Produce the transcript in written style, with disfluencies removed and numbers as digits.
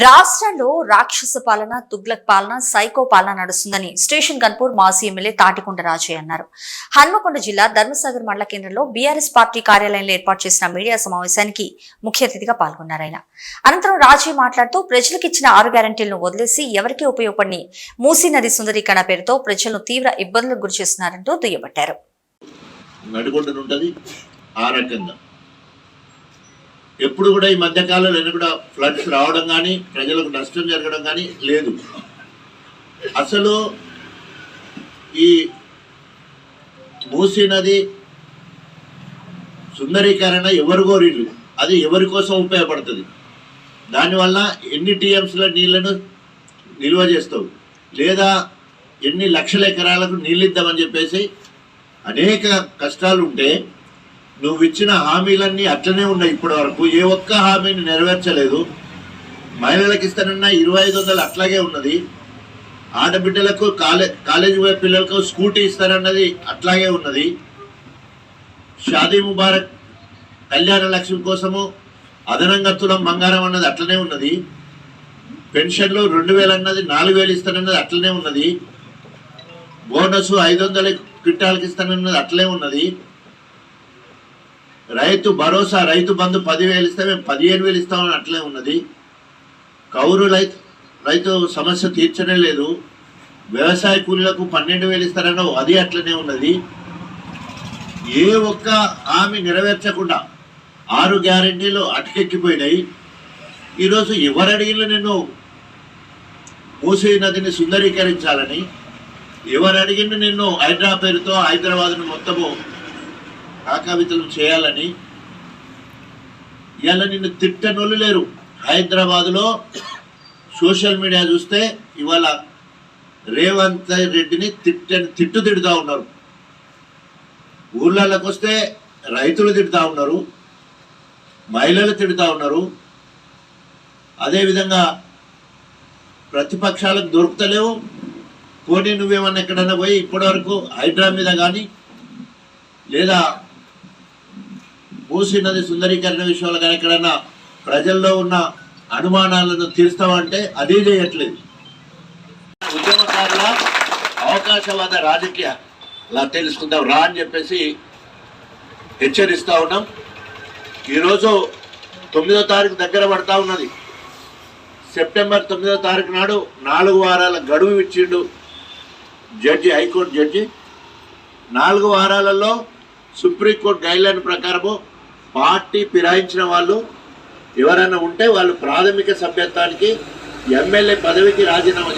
రాష్ట్రంలో రాక్షస పాలన, తుగ్లక్ పాలన, సైకో పాలన నడుస్తుందని స్టేషన్ గన్పూర్ మాజీ ఎమ్మెల్యే తాటికొండ రాజయ్య అన్నారు. హన్మకొండ జిల్లా ధర్మసాగర్ మండల కేంద్రంలో బీఆర్ఎస్ పార్టీ కార్యాలయంలో ఏర్పాటు చేసిన మీడియా సమావేశానికి ముఖ్య అతిథిగా పాల్గొన్నారు. ఆయన అనంతరం రాజయ్య మాట్లాడుతూ ప్రజలకు ఇచ్చిన 6 గ్యారంటీలను వదిలేసి ఎవరికీ ఉపయోగపడని మూసీ నది సుందరీకరణ పేరుతో ప్రజలను తీవ్ర ఇబ్బందులకు గురి చేస్తున్నారంటూ దుయ్యబట్టారు. ఎప్పుడు కూడా ఈ మధ్యకాలంలో కూడా ఫ్లడ్స్ రావడం కానీ ప్రజలకు నష్టం జరగడం కానీ లేదు. అసలు ఈ మూసీ నది సుందరీకరణ ఎవరు కోరిళ్ళు, అది ఎవరి కోసం ఉపయోగపడుతుంది, దానివల్ల ఎన్ని టీఎంసీల నీళ్లను నిల్వ చేస్తావు, లేదా ఎన్ని లక్షల ఎకరాలకు నీళ్ళు ఇద్దామని చెప్పేసి అనేక కష్టాలు ఉంటే నువ్వు ఇచ్చిన హామీలన్నీ అట్లనే ఉన్నాయి. ఇప్పటి వరకు ఏ ఒక్క హామీని నెరవేర్చలేదు. మహిళలకు ఇస్తానన్న 2500 అట్లాగే ఉన్నది. ఆడబిడ్డలకు కాలేజీ పోయే పిల్లలకు స్కూటీ ఇస్తానన్నది అట్లాగే ఉన్నది. షాదీ ముబారక్ కళ్యాణ లక్ష్మి కోసము అదనంగా తులం బంగారం అన్నది అట్లనే ఉన్నది. పెన్షన్లు 2000 అన్నది 4000 ఇస్తానన్నది అట్లనే ఉన్నది. బోనస్ 500 క్వింటాలకి ఇస్తానన్నది అట్లే ఉన్నది. రైతు భరోసా, రైతు బంధు 10,000 ఇస్తే మేము 15,000 ఇస్తామని అట్లే ఉన్నది. కౌరు రైతు సమస్య తీర్చనే లేదు. వ్యవసాయ కూలీలకు 12,000 ఇస్తారన్న అది అట్లనే ఉన్నది. ఏ ఒక్క హామీ నెరవేర్చకుండా 6 గ్యారెంటీలు అటకెక్కిపోయినాయి. ఈరోజు ఎవరు అడిగినా నేను మూసీ నదిని సుందరీకరించాలని, ఎవరు అడిగినా నిన్ను పేరుతో హైదరాబాద్ను మొత్తము ఆకావితలు చేయాలని, ఇవాళ నిన్ను తిట్టనోళ్ళు లేరు. హైదరాబాద్లో సోషల్ మీడియా చూస్తే ఇవాళ రేవంత్ రెడ్డిని తిడుతూ ఉన్నారు. ఊర్లలోకి వస్తే రైతులు తిడుతూ ఉన్నారు, మహిళలు తిడుతూ ఉన్నారు. అదేవిధంగా ప్రతిపక్షాలకు దొరుకుతలేవు. పోనీ నువ్వేమన్నా ఎక్కడన్నా పోయి ఇప్పటివరకు హైడ్రా మీద కానీ లేదా మూసీ నది సుందరీకరణ విషయంలో కానీ ఎక్కడన్నా ప్రజల్లో ఉన్న అనుమానాలను తీర్స్తామంటే అదే చేయట్లేదు. ఉద్యమకారుల అవకాశవాద రాజకీయాలు తెలుసుకుందాం రా అని చెప్పేసి హెచ్చరిస్తూ ఉన్నాం. ఈరోజు 9వ తారీఖు దగ్గర పడతా ఉన్నది. సెప్టెంబర్ 9వ తారీఖు నాడు 4 వారాల గడువు ఇచ్చిండు జడ్జి, హైకోర్టు జడ్జి. 4 వారాలలో సుప్రీంకోర్టు గైడ్లైన్ ప్రకారము పార్టీ ఫిరాయించిన వాళ్ళు ఎవరైనా ఉంటే వాళ్ళు ప్రాథమిక సభ్యత్వానికి, ఎమ్మెల్యే పదవికి రాజీనామా